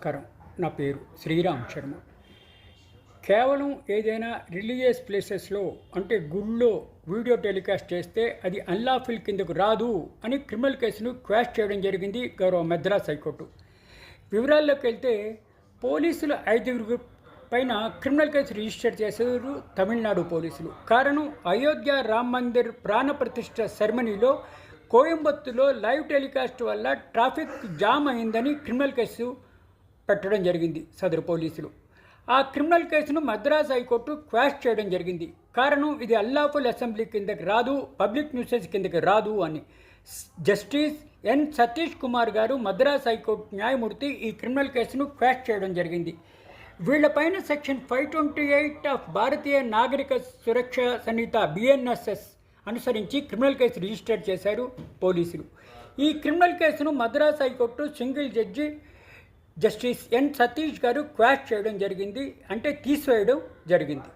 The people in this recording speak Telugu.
నమస్కారం. నా పేరు శ్రీరామ్ శర్మ. కేవలం ఏదైనా రిలీజియస్ ప్లేసెస్లో అంటే గుళ్ళో వీడియో టెలికాస్ట్ చేస్తే అది అన్లాఫుల్ కిందకు రాదు అని క్రిమినల్ కేసును క్వాష్ చేయడం జరిగింది గౌరవ మద్రాస్ హైకోర్టు. వివరాల్లోకి వెళ్తే పోలీసులు 5 పైన క్రిమినల్ కేసు రిజిస్టర్ చేశారు తమిళనాడు పోలీసులు. కారణం అయోధ్య రామ్ మందిర్ ప్రాణప్రతిష్ఠ సెరమనీలో కోయంబత్తూరులో లైవ్ టెలికాస్ట్ వల్ల ట్రాఫిక్ జామ్ అయిందని క్రిమినల్ కేసు పెట్టడం జరిగింది సదరు పోలీసులు. ఆ క్రిమినల్ కేసును మద్రాస్ హైకోర్టు క్వాష్ చేయడం జరిగింది. కారణం ఇది అన్లాఫుల్ అసెంబ్లీ కిందకి రాదు, పబ్లిక్ న్యూసెన్స్ కిందకి రాదు అని. జస్టిస్ ఎన్ సతీష్ కుమార్ గారు మద్రాస్ హైకోర్టు న్యాయమూర్తి ఈ క్రిమినల్ కేసును క్వాష్ చేయడం జరిగింది. వీళ్లపైన section 528 of Bharatiya Nagarik Suraksha Sanhita BNSS అనుసరించి క్రిమినల్ కేసు రిజిస్టర్ చేశారు పోలీసులు. ఈ క్రిమినల్ కేసును Madras high court single judge justice N Satish గారు క్వాష్ చేయడం జరిగింది, అంటే తీసివేయడం జరిగింది.